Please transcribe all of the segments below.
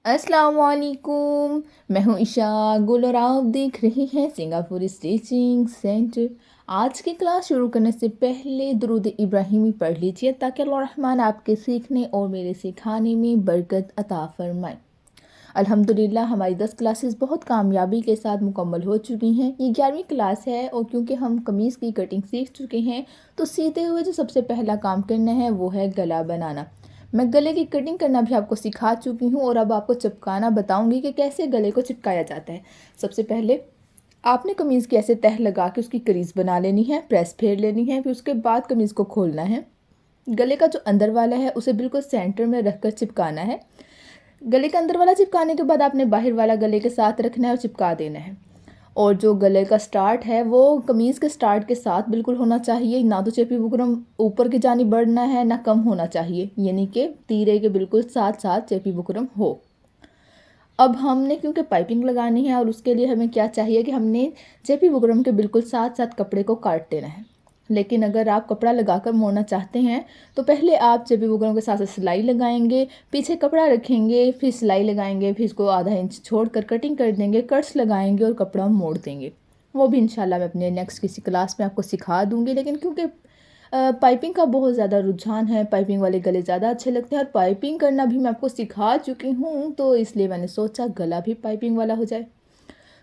अस्सलामुअलैकुम। मैं हूँ ईशा गुल और आप देख रही हैं सिंगापुर स्टिचिंग सेंटर। आज की क्लास शुरू करने से पहले दुरूद इब्राहिमी पढ़ लीजिए ताकि अल्लाह रहमान आपके सीखने और मेरे सिखाने में बरकत अता फरमाए। अल्हम्दुलिल्लाह हमारी 10 क्लासेस बहुत कामयाबी के साथ मुकम्मल हो चुकी हैं। ये 11वीं क्लास है और क्योंकि हम कमीज़ की कटिंग सीख चुके हैं तो सीते हुए जो सबसे पहला काम करना है वो है गला बनाना। मैं गले की कटिंग करना भी आपको सिखा चुकी हूँ और अब आपको चिपकाना बताऊँगी कि कैसे गले को चिपकाया जाता है। सबसे पहले आपने कमीज़ की ऐसे तह लगा के उसकी क्रीज़ बना लेनी है, प्रेस फेर लेनी है, फिर उसके बाद कमीज़ को खोलना है। गले का जो अंदर वाला है उसे बिल्कुल सेंटर में रखकर चिपकाना है। गले के अंदर वाला चिपकाने के बाद आपने बाहर वाला गले के साथ रखना है और चिपका देना है। और जो गले का स्टार्ट है वो कमीज़ के स्टार्ट के साथ बिल्कुल होना चाहिए, ना तो चेपी बुकरम ऊपर की जानी बढ़ना है ना कम होना चाहिए, यानी कि तीरे के बिल्कुल साथ साथ चेपी बुकरम हो। अब हमने क्योंकि पाइपिंग लगानी है और उसके लिए हमें क्या चाहिए कि हमने चेपी बुकरम के बिल्कुल साथ साथ कपड़े को काट देना है। लेकिन अगर आप कपड़ा लगाकर मोड़ना चाहते हैं तो पहले आप चेपी बुकरम के साथ सिलाई लगाएंगे, पीछे कपड़ा रखेंगे, फिर सिलाई लगाएंगे, फिर इसको आधा इंच छोड़कर कटिंग कर देंगे, कट्स लगाएंगे और कपड़ा मोड़ देंगे। वो भी इंशाल्लाह मैं अपने नेक्स्ट किसी क्लास में आपको सिखा दूंगी। लेकिन क्योंकि पाइपिंग का बहुत ज़्यादा रुझान है, पाइपिंग वाले गले ज़्यादा अच्छे लगते हैं और पाइपिंग करना भी मैं आपको सिखा चुकी हूँ, तो इसलिए मैंने सोचा गला भी पाइपिंग वाला हो जाए।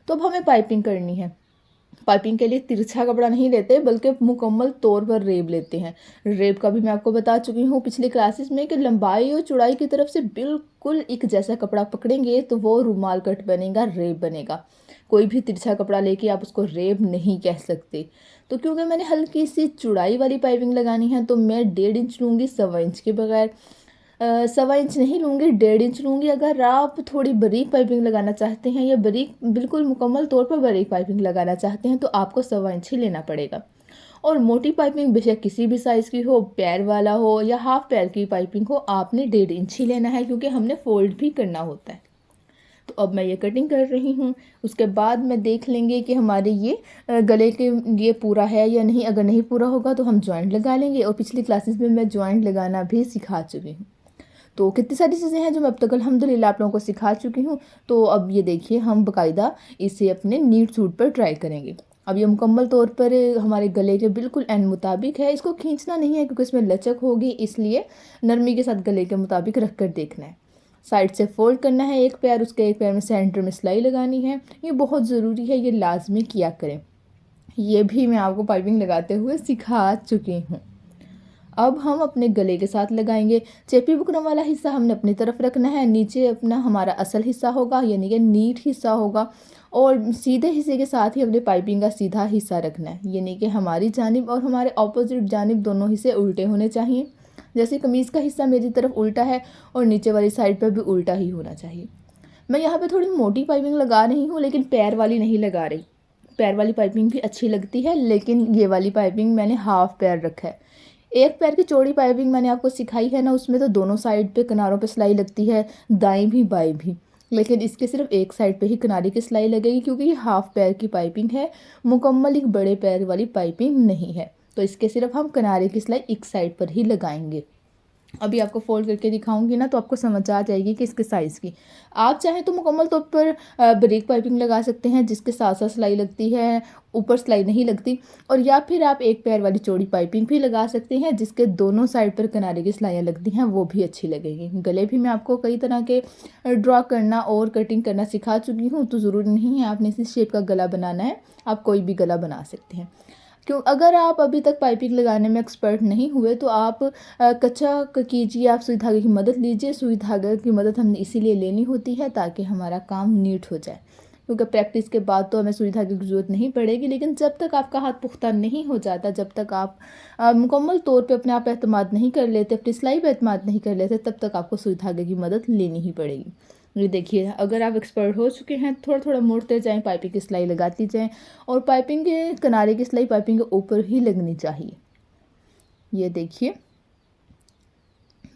तो अब हमें पाइपिंग करनी है। पाइपिंग के लिए तिरछा कपड़ा नहीं लेते बल्कि मुकम्मल तौर पर रेब लेते हैं। रेब का भी मैं आपको बता चुकी हूँ पिछली क्लासेस में कि लंबाई और चौड़ाई की तरफ से बिल्कुल एक जैसा कपड़ा पकड़ेंगे तो वो रुमाल कट बनेगा, रेब बनेगा। कोई भी तिरछा कपड़ा लेके आप उसको रेब नहीं कह सकते। तो क्योंकि मैंने हल्की सी चौड़ाई वाली पाइपिंग लगानी है तो मैं 1.5 इंच लूँगी, 1.25 इंच के बगैर। 1.25 इंच नहीं लूँगी, 1.5 इंच लूँगी। अगर आप थोड़ी बारीक पाइपिंग लगाना चाहते हैं या बारीक बिल्कुल मुकम्मल तौर पर बारीक पाइपिंग लगाना चाहते हैं तो आपको 1.25 इंच ही लेना पड़ेगा। और मोटी पाइपिंग बेशक किसी भी साइज़ की हो, पैर वाला हो या हाफ पैर की पाइपिंग हो, आपने 1.5 इंच ही लेना है क्योंकि हमने फोल्ड भी करना होता है। तो अब मैं ये कटिंग कर रही हूँ। उसके बाद मैं देख लेंगे कि हमारे ये गले के ये पूरा है या नहीं। अगर नहीं पूरा होगा तो हम जॉइंट लगा लेंगे और पिछली क्लासेस में मैं जॉइंट लगाना भी सिखा चुकी हूँ। तो कितनी सारी चीज़ें हैं जो मैं अब तक अल्हम्दुलिल्लाह आप लोगों को सिखा चुकी हूँ। तो अब ये देखिए हम बाकायदा इसे अपने नीट सूट पर ट्राई करेंगे। अब ये मुकम्मल तौर पर हमारे गले के बिल्कुल एंड मुताबिक है। इसको खींचना नहीं है क्योंकि इसमें लचक होगी, इसलिए नरमी के साथ गले के मुताबिक रख कर देखना है। साइड से फोल्ड करना है एक पैर, उसके एक पैर में सेंटर में सिलाई लगानी है। ये बहुत ज़रूरी है, ये लाजमी किया करें। ये भी मैं आपको पाइपिंग लगाते हुए सिखा चुकी हूँ। अब हम अपने गले के साथ लगाएंगे। चेपी बुकरम वाला हिस्सा हमने अपनी तरफ रखना है, नीचे अपना हमारा असल हिस्सा होगा यानी कि नीट हिस्सा होगा और सीधे हिस्से के साथ ही अपने पाइपिंग का सीधा हिस्सा रखना है, यानी कि हमारी जानिब और हमारे ऑपोजिट जानिब दोनों हिस्से उल्टे होने चाहिए। जैसे कमीज़ का हिस्सा मेरी तरफ उल्टा है और नीचे वाली साइड पर भी उल्टा ही होना चाहिए। मैं यहाँ पे थोड़ी मोटी पाइपिंग लगा रही हूँ लेकिन पैर वाली नहीं लगा रही। पैर वाली पाइपिंग भी अच्छी लगती है लेकिन ये वाली पाइपिंग मैंने हाफ पैर रखा है। एक पैर की चौड़ी पाइपिंग मैंने आपको सिखाई है ना, उसमें तो दोनों साइड पे किनारों पे सिलाई लगती है, दाएं भी बाएं भी। लेकिन इसके सिर्फ एक साइड पे ही किनारे की सिलाई लगेगी क्योंकि ये हाफ पैर की पाइपिंग है, मुकम्मल एक बड़े पैर वाली पाइपिंग नहीं है। तो इसके सिर्फ हम किनारे की सिलाई एक साइड पर ही लगाएंगे। अभी आपको फोल्ड करके दिखाऊंगी ना तो आपको समझ आ जाएगी कि इसके साइज़ की। आप चाहें तो मुकम्मल तौर पर बारीक पाइपिंग लगा सकते हैं जिसके साथ साथ सिलाई लगती है, ऊपर सिलाई नहीं लगती। और या फिर आप एक पैर वाली चौड़ी पाइपिंग भी लगा सकते हैं जिसके दोनों साइड पर किनारे की सिलाइयाँ लगती हैं, वो भी अच्छी लगेगी। गले भी मैं आपको कई तरह के ड्रॉ करना और कटिंग करना सिखा चुकी हूँ, तो ज़रूरी नहीं है आपने इसी शेप का गला बनाना है, आप कोई भी गला बना सकते हैं। क्यों अगर आप अभी तक पाइपिंग लगाने में एक्सपर्ट नहीं हुए तो आप कच्चा कीजिए, आप सुई धागे की मदद लीजिए। सुई धागे की मदद हमने इसीलिए लेनी होती है ताकि हमारा काम नीट हो जाए, क्योंकि प्रैक्टिस के बाद तो हमें सुई धागे की ज़रूरत नहीं पड़ेगी। लेकिन जब तक आपका हाथ पुख्ता नहीं हो जाता, जब तक आप मुकम्मल तौर पे अपने आप एतमाद नहीं कर लेते, अपनी सिलाई पर एतमाद नहीं कर लेते, तब तक आपको सुई धागे की मदद लेनी ही पड़ेगी। ये देखिए, अगर आप एक्सपर्ट हो चुके हैं थोड़ा थोड़ा मोड़ते जाएं, पाइपिंग की सिलाई लगाती जाएं और पाइपिंग के किनारे की सिलाई पाइपिंग के ऊपर ही लगनी चाहिए। ये देखिए,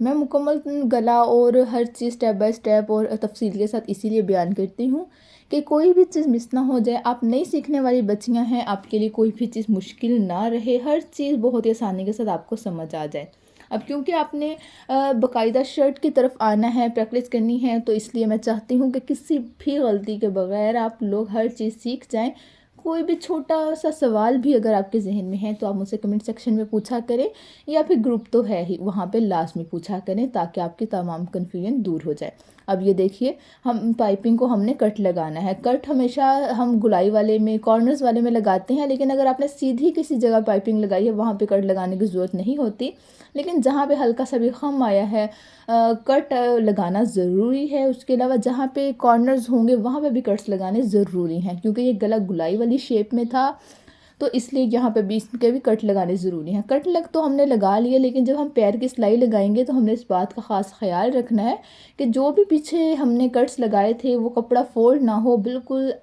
मैं मुकम्मल गला और हर चीज़ स्टेप बाय स्टेप और तफसील के साथ इसीलिए बयान करती हूँ कि कोई भी चीज़ मिस ना हो जाए। आप नई सीखने वाली बच्चियाँ हैं, आपके लिए कोई भी चीज़ मुश्किल ना रहे, हर चीज़ बहुत ही आसानी के साथ आपको समझ आ जाए। अब क्योंकि आपने बाकायदा शर्ट की तरफ आना है, प्रैक्टिस करनी है, तो इसलिए मैं चाहती हूँ कि किसी भी गलती के बगैर आप लोग हर चीज़ सीख जाएं। कोई भी छोटा सा सवाल भी अगर आपके जहन में है तो आप मुझसे कमेंट सेक्शन में पूछा करें, या फिर ग्रुप तो है ही वहाँ पे लास्ट में पूछा करें, ताकि आपकी तमाम कन्फ्यूजन दूर हो जाए। अब ये देखिए, हम पाइपिंग को हमने कट लगाना है। कट हमेशा हम गुलाई वाले में, कॉर्नर्स वाले में लगाते हैं, लेकिन अगर आपने सीधी किसी जगह पाइपिंग लगाई है वहाँ पे कट लगाने की ज़रूरत नहीं होती। लेकिन जहाँ पे हल्का सा भी खम आया है कट लगाना ज़रूरी है। उसके अलावा जहाँ पे कॉर्नर्स होंगे वहाँ पे भी कट्स लगाने ज़रूरी हैं, क्योंकि ये गला गुलाई वाली शेप में था, तो इसलिए यहाँ पे बीच के भी कट लगाने ज़रूरी हैं। कट लग तो हमने लगा लिए, लेकिन जब हम पैर की सिलाई लगाएंगे तो हमने इस बात का ख़ास ख्याल रखना है कि जो भी पीछे हमने कट्स लगाए थे वो कपड़ा फोल्ड ना हो, बिल्कुल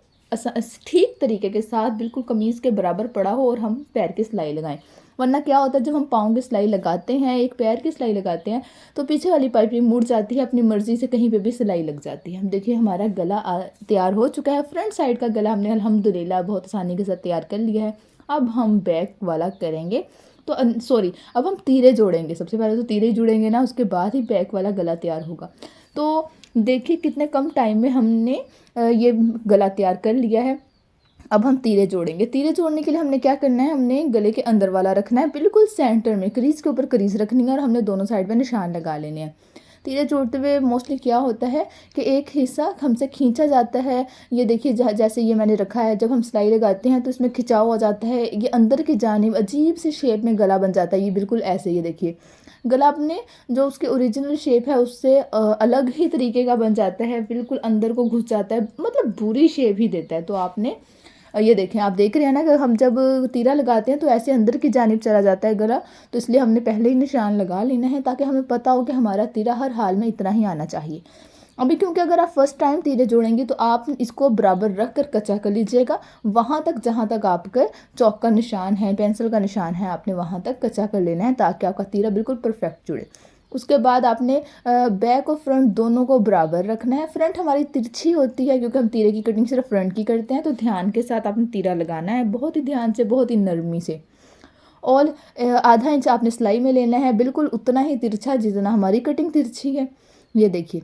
ठीक तरीके के साथ बिल्कुल कमीज़ के बराबर पड़ा हो और हम पैर की सिलाई लगाएं। वरना क्या होता है, जब हम पाँव की सिलाई लगाते हैं, एक पैर की सिलाई लगाते हैं, तो पीछे वाली पाइपिंग मुड़ जाती है, अपनी मर्ज़ी से कहीं पे भी सिलाई लग जाती है। हम देखिए हमारा गला तैयार हो चुका है। फ्रंट साइड का गला हमने अल्हम्दुलिल्लाह बहुत आसानी के साथ तैयार कर लिया है। अब हम बैक वाला करेंगे, तो अब हम तीरे जोड़ेंगे। सबसे पहले तो तीरे ही जुड़ेंगे ना, उसके बाद ही बैक वाला गला तैयार होगा। तो देखिए कितने कम टाइम में हमने ये गला तैयार कर लिया है। अब हम तीरे जोड़ेंगे। तीरे जोड़ने के लिए हमने क्या करना है, हमने गले के अंदर वाला रखना है, बिल्कुल सेंटर में, क्रीज के ऊपर क्रीज रखनी है, और हमने दोनों साइड में निशान लगा लेने हैं। तीरे जोड़ते हुए मोस्टली क्या होता है कि एक हिस्सा हमसे खींचा जाता है। ये देखिए जैसे ये मैंने रखा है, जब हम सिलाई लगाते हैं तो इसमें खिंचाव हो जाता है, ये अंदर की जानिब अजीब सी शेप में गला बन जाता है। ये बिल्कुल ऐसे, ये देखिए गला अपने जो उसके ओरिजिनल शेप है उससे अलग ही तरीके का बन जाता है, बिल्कुल अंदर को घुस जाता है, मतलब बुरी शेप ही देता है। तो आपने ये देखें, आप देख रहे हैं ना कि हम जब तीरा लगाते हैं तो ऐसे अंदर की जानिब चला जाता है गला, तो इसलिए हमने पहले ही निशान लगा लेना है, ताकि हमें पता हो कि हमारा तीरा हर हाल में इतना ही आना चाहिए। अभी क्योंकि अगर आप फर्स्ट टाइम तीरे जोड़ेंगे तो आप इसको बराबर रख कर कच्चा कर लीजिएगा, वहाँ तक जहाँ तक आपका चौक का निशान है, पेंसिल का निशान है, आपने वहाँ तक कच्चा कर लेना है, ताकि आपका तीरा बिल्कुल परफेक्ट जुड़े। उसके बाद आपने बैक और फ्रंट दोनों को बराबर रखना है। फ्रंट हमारी तिरछी होती है क्योंकि हम तीरे की कटिंग सिर्फ फ्रंट की करते हैं, तो ध्यान के साथ आपने तीरा लगाना है, बहुत ही ध्यान से, बहुत ही नरमी से। और आधा इंच आपने सिलाई में लेना है, बिल्कुल उतना ही तिरछा जितना हमारी कटिंग तिरछी है। ये देखिए,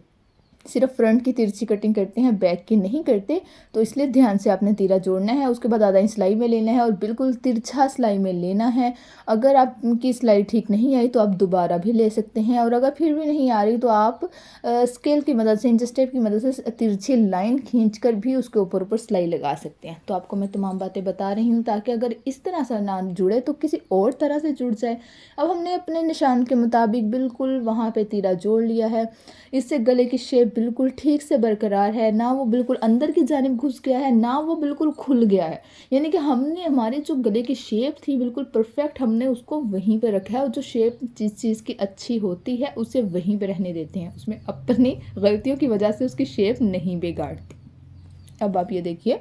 सिर्फ फ्रंट की तिरछी कटिंग करते हैं, बैक की नहीं करते, तो इसलिए ध्यान से आपने तीरा जोड़ना है। उसके बाद आधा इंच सिलाई में लेना है और बिल्कुल तिरछा सिलाई में लेना है। अगर आपकी सिलाई ठीक नहीं आई तो आप दोबारा भी ले सकते हैं, और अगर फिर भी नहीं आ रही तो आप स्केल की मदद से, इंच टेप की मदद से तिरछी लाइन खींचकर भी उसके ऊपर ऊपर सिलाई लगा सकते हैं। तो आपको मैं तमाम बातें बता रही हूँ ताकि अगर इस तरह से ना जुड़े तो किसी और तरह से जुड़ जाए। अब हमने अपने निशान के मुताबिक बिल्कुल वहाँ पे तीरा जोड़ लिया है। इससे गले की शेप बिल्कुल ठीक से बरकरार है, ना वो बिल्कुल अंदर की जानिब घुस गया है, ना वो बिल्कुल खुल गया है। यानी कि हमने हमारी जो गले की शेप थी बिल्कुल परफेक्ट, हमने उसको वहीं पे रखा है, और जो शेप जिस चीज़ की अच्छी होती है उसे वहीं पे रहने देते हैं, उसमें अपनी गलतियों की वजह से उसकी शेप नहीं बिगाड़ती। अब आप ये देखिए,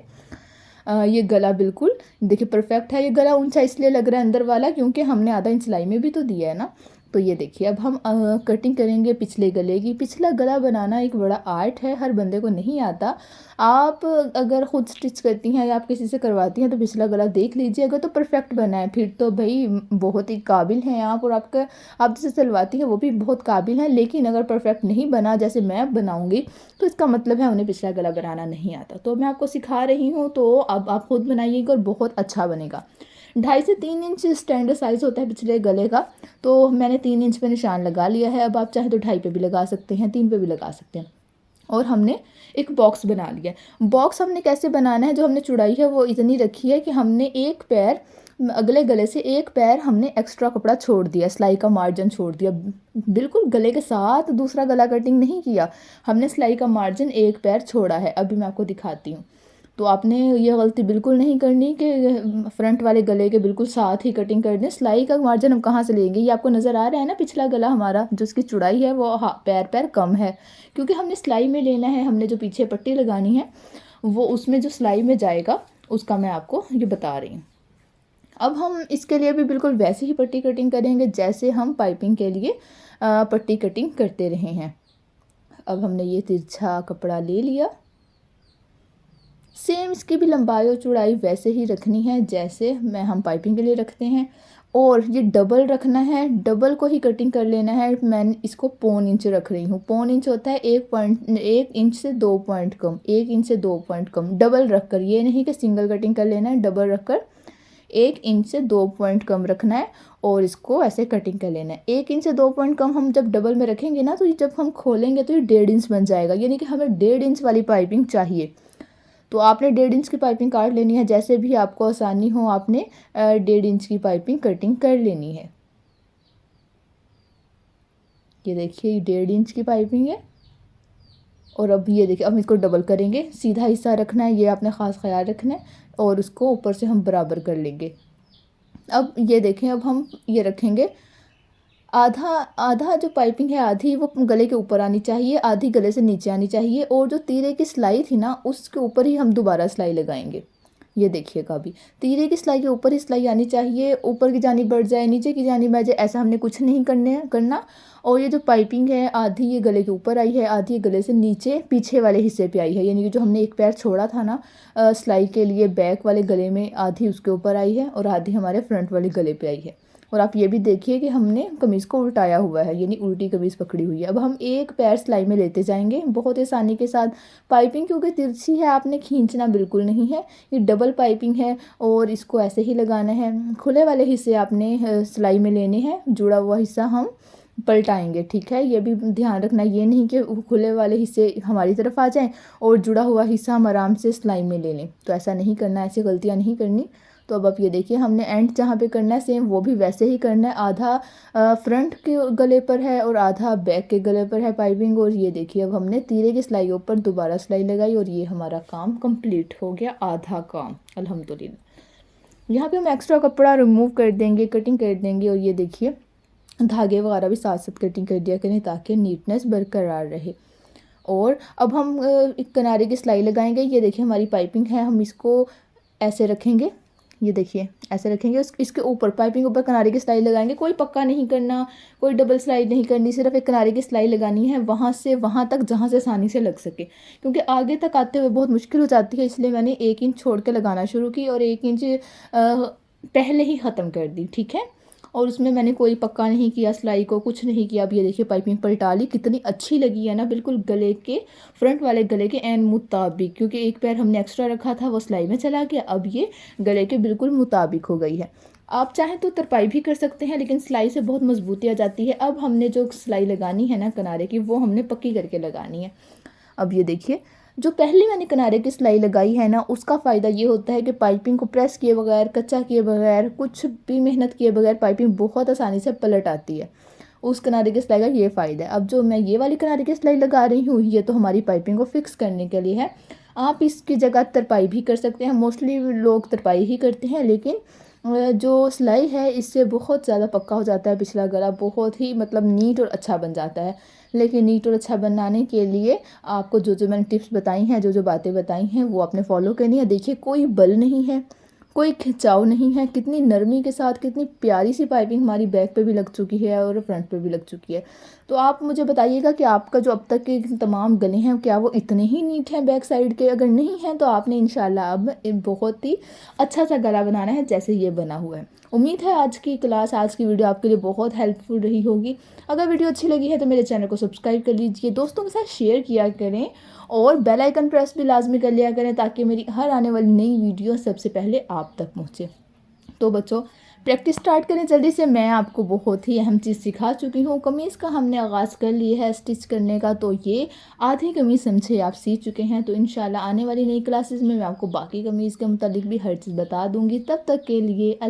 ये गला बिल्कुल देखिए परफेक्ट है। ये गला ऊंचा इसलिए लग रहा है अंदर वाला, क्योंकि हमने आधा इंच सिलाई में भी तो दिया है ना। तो ये देखिए, अब हम कटिंग करेंगे पिछले गले की। पिछला गला बनाना एक बड़ा आर्ट है, हर बंदे को नहीं आता। आप अगर ख़ुद स्टिच करती हैं या आप किसी से करवाती हैं तो पिछला गला देख लीजिए, अगर तो परफेक्ट बना है फिर तो भाई बहुत ही काबिल हैं आप, और आप जिसे सिलवाती हैं वो भी बहुत काबिल हैं। लेकिन अगर परफेक्ट नहीं बना जैसे मैं बनाऊँगी तो इसका मतलब है उन्हें पिछला गला बनाना नहीं आता। तो मैं आपको सिखा रही हूँ, तो अब आप खुद बनाइएगा और बहुत अच्छा बनेगा। 2.5 से 3 इंच स्टैंडर्ड साइज़ होता है पिछले गले का, तो मैंने 3 इंच पे निशान लगा लिया है। अब आप चाहे तो 2.5 पे भी लगा सकते हैं, 3 पे भी लगा सकते हैं। और हमने एक बॉक्स बना लिया। बॉक्स हमने कैसे बनाना है, जो हमने चौड़ाई है वो इतनी रखी है कि हमने एक पैर, अगले गले से एक पैर हमने एक्स्ट्रा कपड़ा छोड़ दिया, सिलाई का मार्जिन छोड़ दिया। बिल्कुल गले के साथ दूसरा गला कटिंग नहीं किया, हमने सिलाई का मार्जिन एक पैर छोड़ा है। अभी मैं आपको दिखाती हूँ। तो आपने ये गलती बिल्कुल नहीं करनी कि फ्रंट वाले गले के बिल्कुल साथ ही कटिंग कर दें। सिलाई का मार्जिन हम कहाँ से लेंगे, ये आपको नज़र आ रहा है ना, पिछला गला हमारा जो इसकी चौड़ाई है वो पैर कम है, क्योंकि हमने सिलाई में लेना है। हमने जो पीछे पट्टी लगानी है वो उसमें जो सिलाई में जाएगा उसका मैं आपको ये बता रही हूँ। अब हम इसके लिए भी बिल्कुल वैसे ही पट्टी कटिंग करेंगे जैसे हम पाइपिंग के लिए पट्टी कटिंग करते रहे हैं। अब हमने ये तिरछा कपड़ा ले लिया, सेम इसकी भी लंबाई और चौड़ाई वैसे ही रखनी है जैसे हम पाइपिंग के लिए रखते हैं। और ये डबल रखना है, डबल को ही कटिंग कर लेना है। मैं इसको 1.25 इंच रख रही हूँ। 1.25 इंच होता है 1 इंच से 2 पॉइंट कम, 1 इंच से 2 पॉइंट कम डबल रख कर, ये नहीं कि सिंगल कटिंग कर लेना है, डबल रख कर 1 इंच से 2 पॉइंट कम रखना है और इसको ऐसे कटिंग कर लेना है। 1 इंच से 2 पॉइंट कम हम जब डबल में रखेंगे ना, तो ये जब हम खोलेंगे तो ये 1.5 इंच बन जाएगा, यानी कि हमें 1.5 इंच वाली पाइपिंग चाहिए। तो आपने 1.5 इंच की पाइपिंग काट लेनी है, जैसे भी आपको आसानी हो आपने 1.5 इंच की पाइपिंग कटिंग कर लेनी है। ये देखिए 1.5 इंच की पाइपिंग है। और अब ये देखिए, अब इसको डबल करेंगे, सीधा हिस्सा रखना है, ये आपने ख़ास ख्याल रखना है, और उसको ऊपर से हम बराबर कर लेंगे। अब ये देखें, अब हम ये रखेंगे आधा आधा, जो पाइपिंग है आधी वो गले के ऊपर आनी चाहिए, आधी गले से नीचे आनी चाहिए, और जो तीरे की सिलाई थी ना उसके ऊपर ही हम दोबारा सिलाई लगाएंगे। ये देखिएगा, अभी तीरे की सिलाई के ऊपर ही सिलाई आनी चाहिए, ऊपर की जानी बढ़ जाए नीचे की जानी बढ़ जाए ऐसा हमने कुछ नहीं करना। और ये जो पाइपिंग है आधी ये गले के ऊपर आई है, आधी गले से नीचे पीछे वाले हिस्से पे आई है, यानी कि जो हमने एक पैर छोड़ा था ना सिलाई के लिए बैक वाले गले में, आधी उसके ऊपर आई है और आधी हमारे फ्रंट वाले गले पे आई है। और आप ये भी देखिए कि हमने कमीज़ को उल्टाया हुआ है, यानी उल्टी कमीज़ पकड़ी हुई है। अब हम एक पैर सिलाई में लेते जाएंगे बहुत आसानी के साथ। पाइपिंग क्योंकि तिरछी है, आपने खींचना बिल्कुल नहीं है, ये डबल पाइपिंग है और इसको ऐसे ही लगाना है। खुले वाले हिस्से आपने सिलाई में लेने हैं, जुड़ा हुआ हिस्सा हम पलटाएंगे, ठीक है। ये भी ध्यान रखना, ये नहीं कि खुले वाले हिस्से हमारी तरफ आ जाएं और जुड़ा हुआ हिस्सा हम आराम से सिलाई में ले लें, तो ऐसा नहीं करना, ऐसी गलतियां नहीं करनी। तो अब आप ये देखिए, हमने एंड जहाँ पे करना है सेम वो भी वैसे ही करना है। आधा फ्रंट के गले पर है और आधा बैक के गले पर है पाइपिंग। और ये देखिए, अब हमने तीरे की सिलाई ऊपर दोबारा सिलाई लगाई और ये हमारा काम कंप्लीट हो गया, आधा काम अल्हम्दुलिल्लाह। यहाँ पे हम एक्स्ट्रा कपड़ा रिमूव कर देंगे, कटिंग कर देंगे। और ये देखिए, धागे वगैरह भी साथ साथ कटिंग कर दिया करें ताकि नीटनेस बरकरार रहे। और अब हम एक किनारे की सिलाई लगाएंगे। ये देखिए हमारी पाइपिंग है, हम इसको ऐसे रखेंगे, ये देखिए ऐसे रखेंगे, इसके ऊपर पाइपिंग ऊपर किनारे की सिलाई लगाएंगे। कोई पक्का नहीं करना, कोई डबल सिलाई नहीं करनी, सिर्फ एक किनारे की सिलाई लगानी है वहाँ से वहाँ तक जहाँ से आसानी से लग सके, क्योंकि आगे तक आते हुए बहुत मुश्किल हो जाती है। इसलिए मैंने 1 इंच छोड़ के लगाना शुरू की और 1 इंच पहले ही ख़त्म कर दी, ठीक है। और उसमें मैंने कोई पक्का नहीं किया सिलाई को, कुछ नहीं किया। अब ये देखिए पाइपिंग पलटा ली, कितनी अच्छी लगी है ना, बिल्कुल गले के फ्रंट वाले गले के एन मुताबिक, क्योंकि एक पैर हमने एक्स्ट्रा रखा था वो सिलाई में चला गया, अब ये गले के बिल्कुल मुताबिक हो गई है। आप चाहें तो तरपाई भी कर सकते हैं, लेकिन सिलाई से बहुत मजबूती आ जाती है। अब हमने जो सिलाई लगानी है ना किनारे की, वो हमने पक्की करके लगानी है। अब ये देखिए, जो पहली मैंने किनारे की सिलाई लगाई है ना, उसका फ़ायदा ये होता है कि पाइपिंग को प्रेस किए बगैर, कच्चा किए बगैर, कुछ भी मेहनत किए बगैर पाइपिंग बहुत आसानी से पलट आती है। उस किनारे की सिलाई का ये फ़ायदा है। अब जो मैं ये वाली किनारे की सिलाई लगा रही हूँ, ये तो हमारी पाइपिंग को फिक्स करने के लिए है। आप इसकी जगह तरपाई भी कर सकते हैं, मोस्टली लोग तरपाई ही करते हैं, लेकिन जो सिलाई है इससे बहुत ज़्यादा पक्का हो जाता है पिछला गला, बहुत ही मतलब नीट और अच्छा बन जाता है। लेकिन नीट और अच्छा बनाने के लिए आपको जो जो मैंने टिप्स बताई हैं, जो जो बातें बताई हैं, वो आपने फॉलो करनी है। देखिए कोई बल नहीं है, कोई खिंचाव नहीं है, कितनी नरमी के साथ कितनी प्यारी सी पाइपिंग हमारी बैक पे भी लग चुकी है और फ्रंट पे भी लग चुकी है। तो आप मुझे बताइएगा कि आपका जो अब तक के तमाम गले हैं क्या वो इतने ही नीट हैं बैक साइड के? अगर नहीं हैं तो आपने इंशाल्लाह अब बहुत ही अच्छा सा गला बनाना है जैसे ये बना हुआ है। उम्मीद है आज की क्लास, आज की वीडियो आपके लिए बहुत हेल्पफुल रही होगी। अगर वीडियो अच्छी लगी है तो मेरे चैनल को सब्सक्राइब कर लीजिए, दोस्तों के साथ शेयर किया करें और बेल आइकन प्रेस भी लाजमी कर लिया करें ताकि मेरी हर आने वाली नई वीडियो सबसे पहले आप तक पहुंचे। तो बच्चों प्रैक्टिस स्टार्ट करें जल्दी से। मैं आपको बहुत ही अहम चीज़ सिखा चुकी हूँ, कमीज़ का हमने आगाज़ कर लिया है स्टिच करने का, तो ये आधी कमीज़ समझे आप सीख चुके हैं। तो इंशाल्लाह आने वाली नई क्लासेस में मैं आपको बाकी कमीज़ के मुतालिक भी हर चीज़ बता दूँगी। तब तक के लिए अल्लाह।